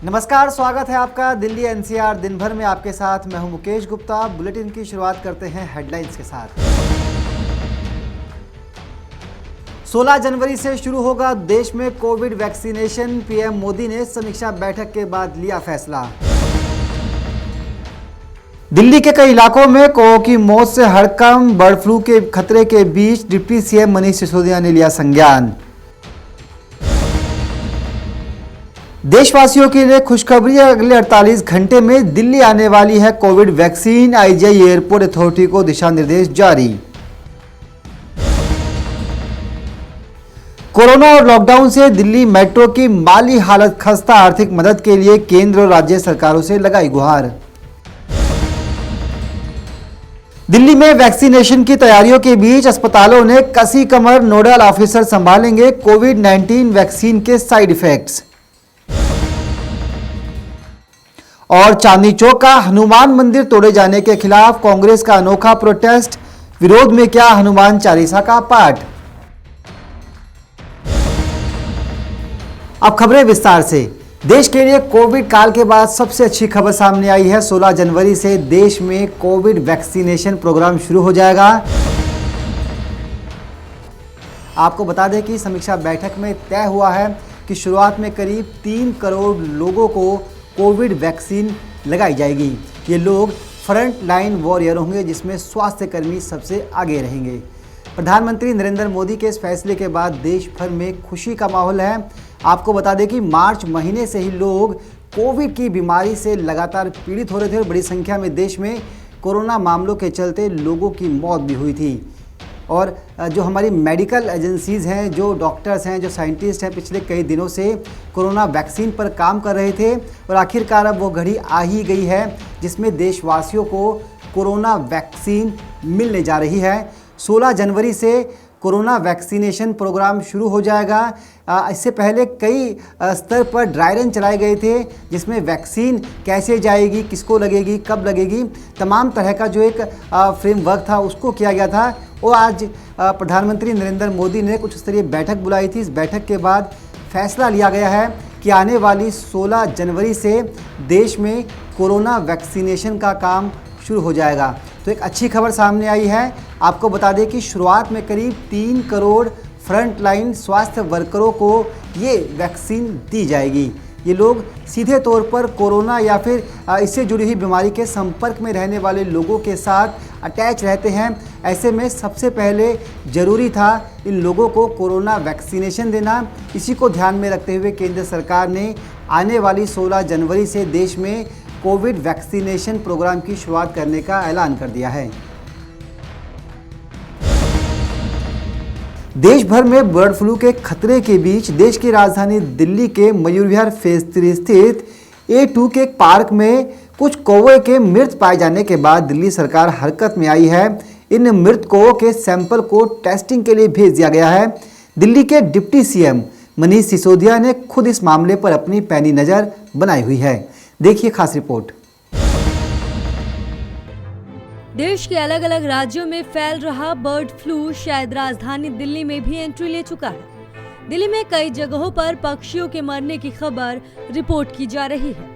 नमस्कार, स्वागत है आपका दिल्ली एनसीआर दिन भर में आपके साथ। मैं हूं मुकेश गुप्ता। बुलेटिन की शुरुआत करते हैं हेडलाइंस के साथ। 16 जनवरी से शुरू होगा देश में कोविड वैक्सीनेशन। पीएम मोदी ने समीक्षा बैठक के बाद लिया फैसला। दिल्ली के कई इलाकों में कौओं की मौत से हड़कंप। बर्ड फ्लू के खतरे के बीच डिप्टी सीएम मनीष सिसोदिया ने लिया संज्ञान। देशवासियों के लिए खुशखबरी है, अगले 48 घंटे में दिल्ली आने वाली है Covid vaccine. IGI airport authority को दिशा निर्देश जारी। कोरोना और लॉकडाउन से दिल्ली मेट्रो की माली हालत खस्ता। आर्थिक मदद के लिए केंद्र और राज्य सरकारों से लगाई गुहार। दिल्ली में वैक्सीनेशन की तैयारियों के बीच अस्पतालों ने कसी कमर। नोडल ऑफिसर संभालेंगे कोविड-19 वैक्सीन के साइड इफेक्ट्स। और चांदनी चौक का हनुमान मंदिर तोड़े जाने के खिलाफ कांग्रेस का अनोखा प्रोटेस्ट। विरोध में क्या हनुमान चालीसा का पाठ। अब खबरें विस्तार से। देश के लिए कोविड काल के बाद सबसे अच्छी खबर सामने आई है। 16 जनवरी से देश में कोविड वैक्सीनेशन प्रोग्राम शुरू हो जाएगा। आपको बता दें कि समीक्षा बैठक में तय हुआ है कि शुरुआत में करीब 3 करोड़ लोगों को कोविड वैक्सीन लगाई जाएगी। ये लोग फ्रंट लाइन वॉरियर होंगे, जिसमें स्वास्थ्य कर्मी सबसे आगे रहेंगे। प्रधानमंत्री नरेंद्र मोदी के इस फैसले के बाद देश भर में खुशी का माहौल है। आपको बता दें कि मार्च महीने से ही लोग कोविड की बीमारी से लगातार पीड़ित हो रहे थे और बड़ी संख्या में देश में कोरोना मामलों के चलते लोगों की मौत भी हुई थी। और जो हमारी मेडिकल एजेंसीज़ हैं, जो डॉक्टर्स हैं, जो साइंटिस्ट हैं, पिछले कई दिनों से कोरोना वैक्सीन पर काम कर रहे थे और आखिरकार अब वो घड़ी आ ही गई है जिसमें देशवासियों को कोरोना वैक्सीन मिलने जा रही है। 16 जनवरी से कोरोना वैक्सीनेशन प्रोग्राम शुरू हो जाएगा। इससे पहले कई स्तर पर ड्राई रन चलाए गए थे, जिसमें वैक्सीन कैसे जाएगी, किसको लगेगी, कब लगेगी, तमाम तरह का जो एक फ्रेमवर्क था उसको किया गया था। और आज प्रधानमंत्री नरेंद्र मोदी ने कुछ स्तरीय बैठक बुलाई थी। इस बैठक के बाद फैसला लिया गया है कि आने वाली 16 जनवरी से देश में कोरोना वैक्सीनेशन का काम शुरू हो जाएगा। तो एक अच्छी खबर सामने आई है। आपको बता दें कि शुरुआत में करीब 3 करोड़ फ्रंट लाइन स्वास्थ्य वर्करों को ये वैक्सीन दी जाएगी। ये लोग सीधे तौर पर कोरोना या फिर इससे जुड़ी हुई बीमारी के संपर्क में रहने वाले लोगों के साथ अटैच रहते हैं। ऐसे में सबसे पहले ज़रूरी था इन लोगों को कोरोना वैक्सीनेशन देना। इसी को ध्यान में रखते हुए केंद्र सरकार ने आने वाली 16 जनवरी से देश में कोविड वैक्सीनेशन प्रोग्राम की शुरुआत करने का ऐलान कर दिया है। देश भर में बर्ड फ्लू के खतरे के बीच देश की राजधानी दिल्ली के मयूर विहार फेज 3 स्थित A2 के एक पार्क में कुछ कौवे के मृत पाए जाने के बाद दिल्ली सरकार हरकत में आई है। इन मृत कौवों के सैंपल को टेस्टिंग के लिए भेज दिया गया है। दिल्ली के डिप्टी सीएम मनीष सिसोदिया ने खुद इस मामले पर अपनी पैनी नज़र बनाई हुई है। देखिए खास रिपोर्ट। देश के अलग अलग राज्यों में फैल रहा बर्ड फ्लू शायद राजधानी दिल्ली में भी एंट्री ले चुका है। दिल्ली में कई जगहों पर पक्षियों के मरने की खबर रिपोर्ट की जा रही है।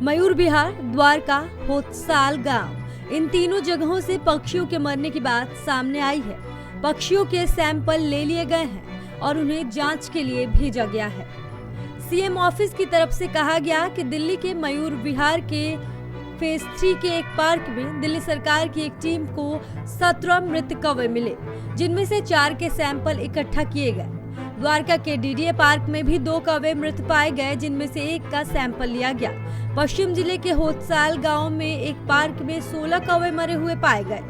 मयूर विहार, द्वारका, होतसाल गांव, इन तीनों जगहों से पक्षियों के मरने की बात सामने आई है। पक्षियों के सैंपल ले लिए गए हैं और उन्हें जांच के लिए भेजा गया है। सीएम ऑफिस की तरफ से कहा गया कि दिल्ली के मयूर विहार के फेज 3 के एक पार्क में दिल्ली सरकार की एक टीम को 17 मृत कौवे मिले, जिनमें से 4 के सैंपल इकट्ठा किए गए। द्वारका के डीडीए पार्क में भी 2 कौवे मृत पाए गए, जिनमें से 1 का सैंपल लिया गया। पश्चिम जिले के होतसाल गांव में एक पार्क में 16 कौवे मरे हुए पाए गए।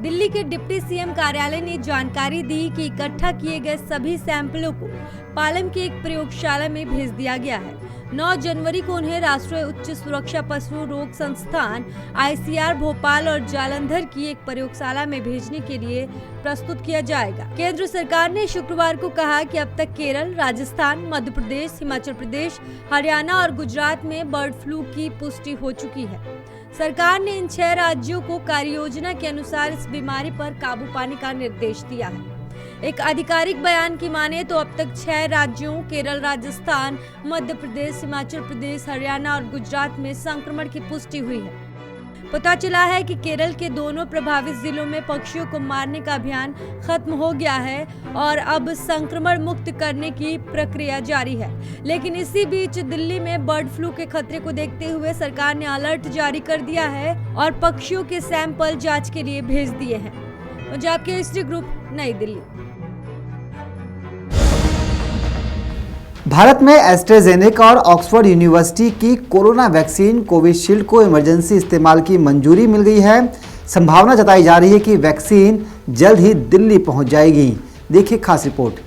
दिल्ली के डिप्टी सीएम कार्यालय ने जानकारी दी कि इकट्ठा किए गए सभी सैंपलों को पालम की एक प्रयोगशाला में भेज दिया गया है। 9 जनवरी को उन्हें राष्ट्रीय उच्च सुरक्षा पशु रोग संस्थान ICR भोपाल और जालंधर की एक प्रयोगशाला में भेजने के लिए प्रस्तुत किया जाएगा। केंद्र सरकार ने शुक्रवार को कहा कि अब तक केरल, राजस्थान, मध्य प्रदेश, हिमाचल प्रदेश, हरियाणा और गुजरात में बर्ड फ्लू की पुष्टि हो चुकी है। सरकार ने इन 6 राज्यों को कार्य योजना के अनुसार इस बीमारी पर काबू पाने का निर्देश दिया है। एक आधिकारिक बयान की माने तो अब तक 6 राज्यों केरल, राजस्थान, मध्य प्रदेश, हिमाचल प्रदेश, हरियाणा और गुजरात में संक्रमण की पुष्टि हुई है। पता चला है कि केरल के दोनों प्रभावित जिलों में पक्षियों को मारने का अभियान खत्म हो गया है और अब संक्रमण मुक्त करने की प्रक्रिया जारी है। लेकिन इसी बीच दिल्ली में बर्ड फ्लू के खतरे को देखते हुए सरकार ने अलर्ट जारी कर दिया है और पक्षियों के सैंपल जांच के लिए भेज दिए हैं। पंजाब केसरी ग्रुप, नई दिल्ली। भारत में एस्ट्राजेनेका और ऑक्सफोर्ड यूनिवर्सिटी की कोरोना वैक्सीन कोविशील्ड को इमरजेंसी इस्तेमाल की मंजूरी मिल गई है। संभावना जताई जा रही है कि वैक्सीन जल्द ही दिल्ली पहुंच जाएगी। देखिए खास रिपोर्ट।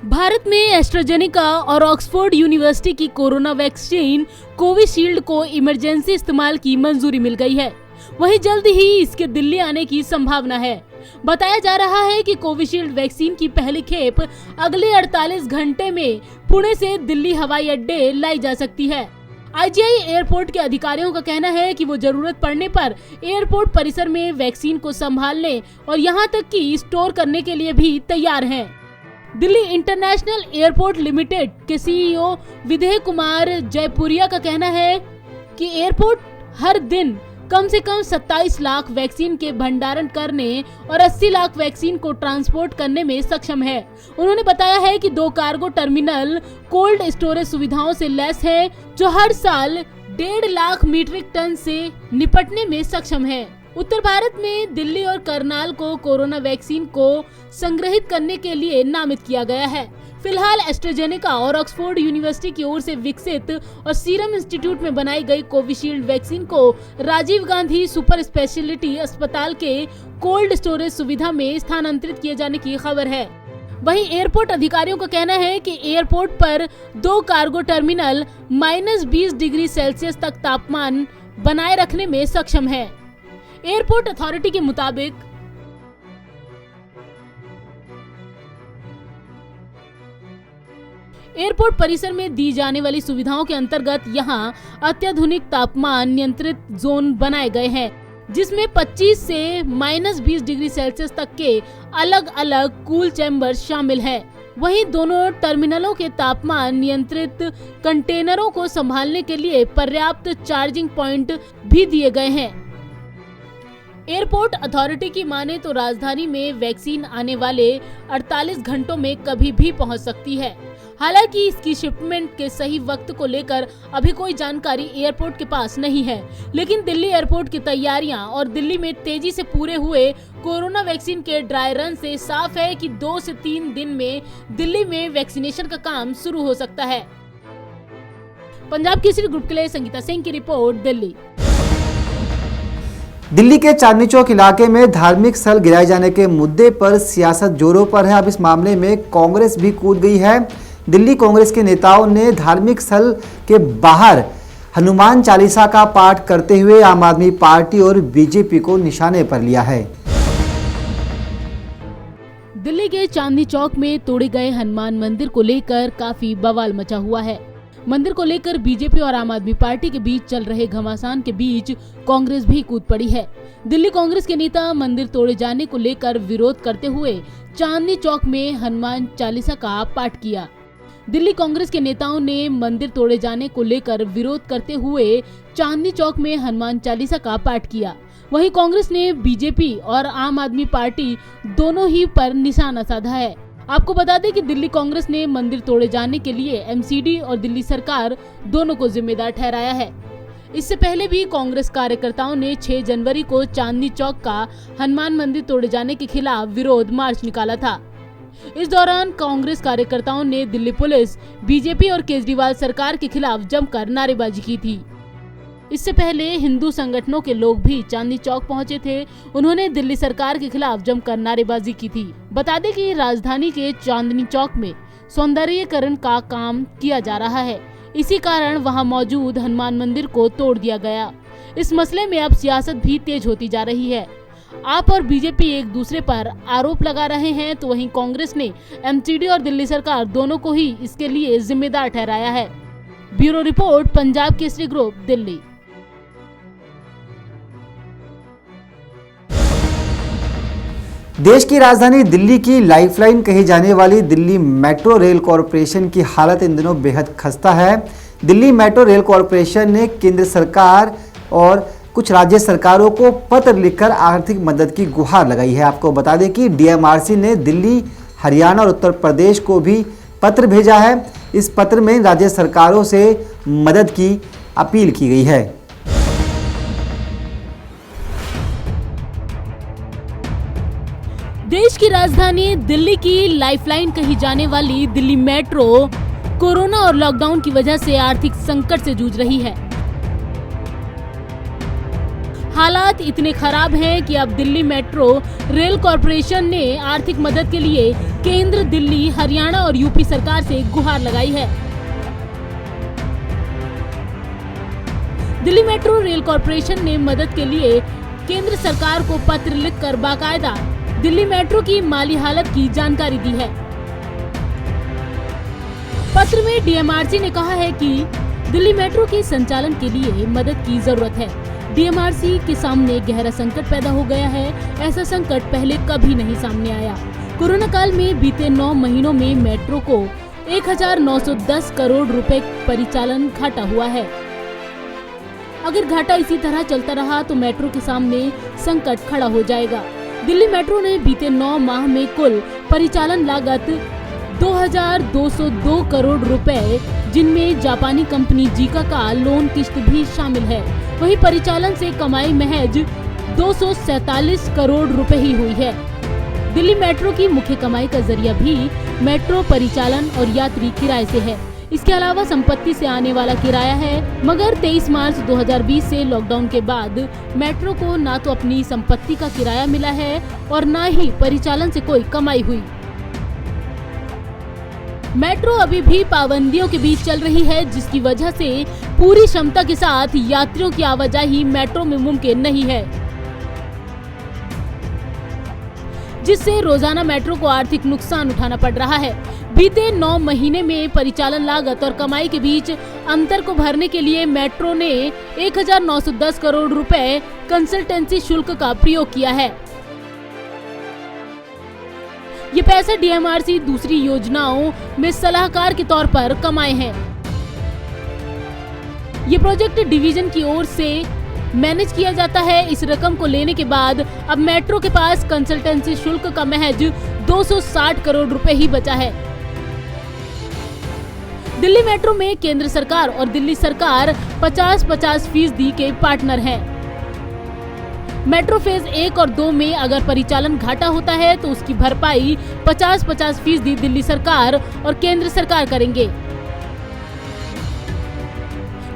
भारत में एस्ट्राजेनेका और ऑक्सफोर्ड यूनिवर्सिटी की कोरोना वैक्सीन कोविशील्ड को इमरजेंसी इस्तेमाल की मंजूरी मिल गई है। वहीं जल्द ही इसके दिल्ली आने की संभावना है। बताया जा रहा है कि कोविशील्ड वैक्सीन की पहली खेप अगले 48 घंटे में पुणे से दिल्ली हवाई अड्डे लाई जा सकती है। आईजीआई एयरपोर्ट के अधिकारियों का कहना है कि वो जरूरत पड़ने पर एयरपोर्ट परिसर में वैक्सीन को संभालने और यहां तक कि स्टोर करने के लिए भी तैयार हैं। दिल्ली इंटरनेशनल एयरपोर्ट लिमिटेड के सीईओ विदेह कुमार जयपुरिया का कहना है कि एयरपोर्ट हर दिन कम से कम 27 लाख वैक्सीन के भंडारण करने और 80 लाख वैक्सीन को ट्रांसपोर्ट करने में सक्षम है। उन्होंने बताया है कि 2 कार्गो टर्मिनल कोल्ड स्टोरेज सुविधाओं से लैस है, जो हर साल 1.5 लाख मीट्रिक टन से निपटने में सक्षम है। उत्तर भारत में दिल्ली और करनाल को कोरोना वैक्सीन को संग्रहित करने के लिए नामित किया गया है। फिलहाल एस्ट्राजेनेका और ऑक्सफोर्ड यूनिवर्सिटी की ओर से विकसित और सीरम इंस्टीट्यूट में बनाई गई कोविशील्ड वैक्सीन को राजीव गांधी सुपर स्पेशलिटी अस्पताल के कोल्ड स्टोरेज सुविधा में स्थानांतरित किए जाने की खबर है। वहीं एयरपोर्ट अधिकारियों का कहना है कि एयरपोर्ट पर 2 कार्गो टर्मिनल -20 डिग्री सेल्सियस तक तापमान बनाए रखने में सक्षम है। एयरपोर्ट अथॉरिटी के मुताबिक एयरपोर्ट परिसर में दी जाने वाली सुविधाओं के अंतर्गत यहां अत्याधुनिक तापमान नियंत्रित जोन बनाए गए हैं, जिसमें 25 से -20 डिग्री सेल्सियस तक के अलग अलग कूल चैम्बर शामिल हैं। वहीं दोनों टर्मिनलों के तापमान नियंत्रित कंटेनरों को संभालने के लिए पर्याप्त चार्जिंग पॉइंट भी दिए गए हैं। एयरपोर्ट अथॉरिटी की माने तो राजधानी में वैक्सीन आने वाले 48 घंटों में कभी भी पहुंच सकती है। हालांकि इसकी शिपमेंट के सही वक्त को लेकर अभी कोई जानकारी एयरपोर्ट के पास नहीं है, लेकिन दिल्ली एयरपोर्ट की तैयारियां और दिल्ली में तेजी से पूरे हुए कोरोना वैक्सीन के ड्राई रन से साफ है कि 2 से 3 दिन में दिल्ली में वैक्सीनेशन का काम शुरू हो सकता है। पंजाब केसरी ग्रुप के लिए संगीता सिंह की रिपोर्ट, दिल्ली। दिल्ली के चांदनी चौक इलाके में धार्मिक स्थल गिराए जाने के मुद्दे पर सियासत जोरों पर है। अब इस मामले में कांग्रेस भी कूद गई है। दिल्ली कांग्रेस के नेताओं ने धार्मिक स्थल के बाहर हनुमान चालीसा का पाठ करते हुए आम आदमी पार्टी और बीजेपी को निशाने पर लिया है। दिल्ली के चांदनी चौक में तोड़े गए हनुमान मंदिर को लेकर काफी बवाल मचा हुआ है। मंदिर को लेकर बीजेपी और आम आदमी पार्टी के बीच चल रहे घमासान के बीच कांग्रेस भी कूद पड़ी है। दिल्ली कांग्रेस के नेता मंदिर तोड़े जाने को लेकर विरोध करते हुए चांदनी चौक में हनुमान चालीसा का पाठ किया। दिल्ली कांग्रेस के नेताओं ने मंदिर तोड़े जाने को लेकर विरोध करते हुए चांदनी चौक में हनुमान चालीसा का पाठ किया। वहीं कांग्रेस ने बीजेपी और आम आदमी पार्टी दोनों ही पर निशाना साधा है। आपको बता दें कि दिल्ली कांग्रेस ने मंदिर तोड़े जाने के लिए एमसीडी और दिल्ली सरकार दोनों को जिम्मेदार ठहराया है। इससे पहले भी कांग्रेस कार्यकर्ताओं ने 6 जनवरी को चांदनी चौक का हनुमान मंदिर तोड़े जाने के खिलाफ विरोध मार्च निकाला था। इस दौरान कांग्रेस कार्यकर्ताओं ने दिल्ली पुलिस, बीजेपी और केजरीवाल सरकार के खिलाफ जमकर नारेबाजी की थी। इससे पहले हिंदू संगठनों के लोग भी चांदनी चौक पहुंचे थे। उन्होंने दिल्ली सरकार के खिलाफ जमकर नारेबाजी की थी। बता दें कि राजधानी के चांदनी चौक में सौंदर्यीकरण का काम किया जा रहा है। इसी कारण वहां मौजूद हनुमान मंदिर को तोड़ दिया गया। इस मसले में अब सियासत भी तेज होती जा रही है। आप और बीजेपी एक दूसरे पर आरोप लगा रहे हैं, तो वहीं कांग्रेस ने एमसीडी और दिल्ली सरकार दोनों को ही इसके लिए जिम्मेदार ठहराया है। Bureau report, Punjab Kesari group, Delhi. देश की राजधानी दिल्ली की लाइफलाइन कही जाने वाली दिल्ली मेट्रो रेल कॉरपोरेशन की हालत इन दिनों बेहद खस्ता है। दिल्ली मेट्रो रेल कॉरपोरेशन ने केंद्र सरकार और कुछ राज्य सरकारों को पत्र लिखकर आर्थिक मदद की गुहार लगाई है। आपको बता दें कि डीएमआरसी ने दिल्ली, हरियाणा और उत्तर प्रदेश को भी पत्र भेजा है। इस पत्र में राज्य सरकारों से मदद की अपील की गई है। देश की राजधानी दिल्ली की लाइफलाइन कही जाने वाली दिल्ली मेट्रो कोरोना और लॉकडाउन की वजह से आर्थिक संकट से जूझ रही है। हालात इतने खराब हैं कि अब दिल्ली मेट्रो रेल कॉरपोरेशन ने आर्थिक मदद के लिए केंद्र, दिल्ली, हरियाणा और यूपी सरकार से गुहार लगाई है। दिल्ली मेट्रो रेल कॉरपोरेशन ने मदद के लिए केंद्र सरकार को पत्र लिखकर बाकायदा दिल्ली मेट्रो की माली हालत की जानकारी दी है। पत्र में डीएमआरसी ने कहा है कि दिल्ली मेट्रो के संचालन के लिए मदद की जरूरत है। डीएमआरसी के सामने गहरा संकट पैदा हो गया है। ऐसा संकट पहले कभी नहीं सामने आया। कोरोना काल में बीते 9 महीनों में मेट्रो को 1910 करोड़ रुपए परिचालन घाटा हुआ है। अगर घाटा इसी तरह चलता रहा तो मेट्रो के सामने संकट खड़ा हो जाएगा। दिल्ली मेट्रो ने बीते 9 माह में कुल परिचालन लागत 2202 करोड़ रुपए, जिनमें जापानी कंपनी जीका का लोन किस्त भी शामिल है। वहीं परिचालन से कमाई महज 247 करोड़ रुपए ही हुई है। दिल्ली मेट्रो की मुख्य कमाई का जरिया भी मेट्रो परिचालन और यात्री किराए से है। इसके अलावा संपत्ति से आने वाला किराया है। मगर 23 मार्च 2020 से लॉकडाउन के बाद मेट्रो को ना तो अपनी संपत्ति का किराया मिला है और ना ही परिचालन से कोई कमाई हुई। मेट्रो अभी भी पाबंदियों के बीच चल रही है, जिसकी वजह से पूरी क्षमता के साथ यात्रियों की आवाजाही मेट्रो में मुमकिन नहीं है, जिससे रोजाना मेट्रो को आर्थिक नुकसान उठाना पड़ रहा है। बीते 9 महीने में परिचालन लागत और कमाई के बीच अंतर को भरने के लिए मेट्रो ने 1910 करोड़ रुपए कंसल्टेंसी शुल्क का प्रयोग किया है। ये पैसे डीएमआरसी दूसरी योजनाओं में सलाहकार के तौर पर कमाए हैं। ये प्रोजेक्ट डिवीजन की ओर से मैनेज किया जाता है। इस रकम को लेने के बाद अब मेट्रो के पास कंसल्टेंसी शुल्क का महज 260 करोड़ रुपए ही बचा है। दिल्ली मेट्रो में केंद्र सरकार और दिल्ली सरकार 50-50% के पार्टनर हैं। मेट्रो फेज 1 और 2 में अगर परिचालन घाटा होता है तो उसकी भरपाई 50-50% दिल्ली सरकार और केंद्र सरकार करेंगे।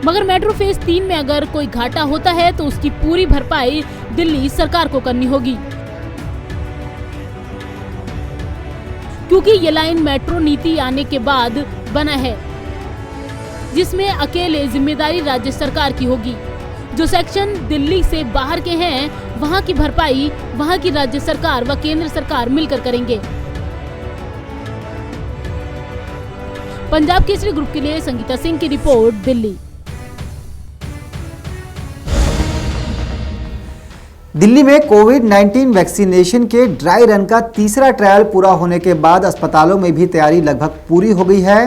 मगर मेट्रो फेज 3 में अगर कोई घाटा होता है तो उसकी पूरी भरपाई दिल्ली सरकार को करनी होगी, क्योंकि ये लाइन मेट्रो नीति आने के बाद बना है, जिसमें अकेले जिम्मेदारी राज्य सरकार की होगी। जो सेक्शन दिल्ली से बाहर के हैं, वहां की भरपाई वहां की राज्य सरकार व केंद्र सरकार मिलकर करेंगे। पंजाब केसरी ग्रुप के लिए संगीता सिंह की रिपोर्ट, दिल्ली। दिल्ली में कोविड-19 वैक्सीनेशन के ड्राई रन का तीसरा ट्रायल पूरा होने के बाद अस्पतालों में भी तैयारी लगभग पूरी हो गई है।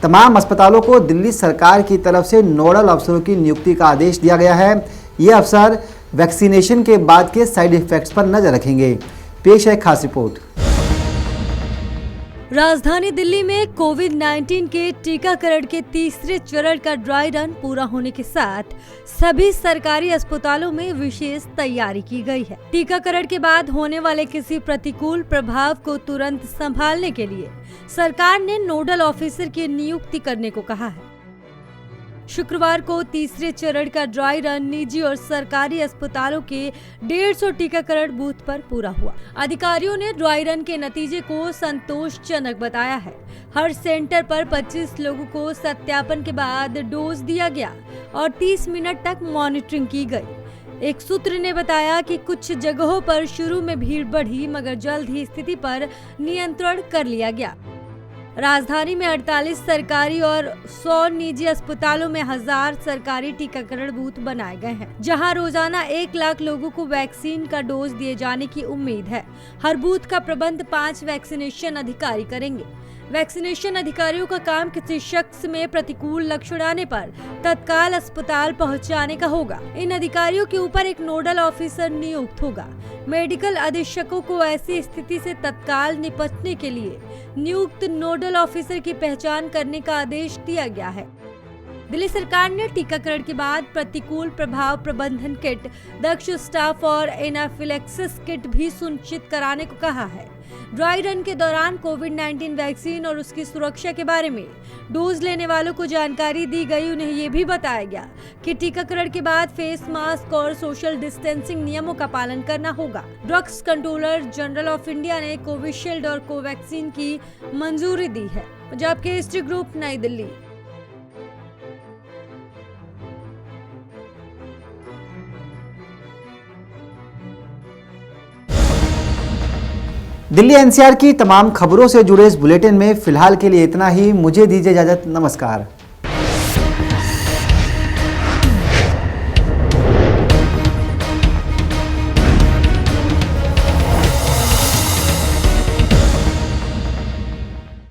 तमाम अस्पतालों को दिल्ली सरकार की तरफ से नोडल अफसरों की नियुक्ति का आदेश दिया गया है। ये अफसर वैक्सीनेशन के बाद के साइड इफेक्ट्स पर नजर रखेंगे। पेश है खास रिपोर्ट। राजधानी दिल्ली में कोविड-19 के टीकाकरण के तीसरे चरण का ड्राई रन पूरा होने के साथ सभी सरकारी अस्पतालों में विशेष तैयारी की गई है। टीकाकरण के बाद होने वाले किसी प्रतिकूल प्रभाव को तुरंत संभालने के लिए सरकार ने नोडल ऑफिसर की नियुक्ति करने को कहा है। शुक्रवार को तीसरे चरण का ड्राई रन निजी और सरकारी अस्पतालों के 150 टीकाकरण बूथ पर पूरा हुआ। अधिकारियों ने ड्राई रन के नतीजे को संतोषजनक बताया है। हर सेंटर पर 25 लोगों को सत्यापन के बाद डोज दिया गया और 30 मिनट तक मॉनिटरिंग की गई। एक सूत्र ने बताया कि कुछ जगहों पर शुरू में भीड़ बढ़ी, मगर जल्द ही स्थिति पर नियंत्रण कर लिया गया। राजधानी में 48 सरकारी और 100 निजी अस्पतालों में 1000 सरकारी टीकाकरण बूथ बनाए गए हैं, जहां रोजाना 1 लाख लोगों को वैक्सीन का डोज दिए जाने की उम्मीद है। हर बूथ का प्रबंध 5 वैक्सीनेशन अधिकारी करेंगे। वैक्सीनेशन अधिकारियों का काम किसी शख्स में प्रतिकूल लक्षण आने पर तत्काल अस्पताल पहुंचाने का होगा। इन अधिकारियों के ऊपर एक नोडल ऑफिसर नियुक्त होगा। मेडिकल अधीक्षकों को ऐसी स्थिति से तत्काल निपटने के लिए नियुक्त नोडल ऑफिसर की पहचान करने का आदेश दिया गया है। दिल्ली सरकार ने टीकाकरण के बाद प्रतिकूल प्रभाव प्रबंधन किट, दक्ष स्टाफ और एनाफिलेक्सिस किट भी सुनिश्चित कराने को कहा है। ड्राई रन के दौरान कोविड-19 वैक्सीन और उसकी सुरक्षा के बारे में डोज लेने वालों को जानकारी दी गई। उन्हें ये भी बताया गया कि टीकाकरण के बाद फेस मास्क और सोशल डिस्टेंसिंग नियमों का पालन करना होगा। Drugs controller general of India ने कोविशील्ड और कोवैक्सीन की मंजूरी दी है। पंजाब केसरी ग्रुप, नई दिल्ली। दिल्ली एनसीआर की तमाम खबरों से जुड़े इस बुलेटिन में फिलहाल के लिए इतना ही। मुझे दीजिए इजाजत। नमस्कार।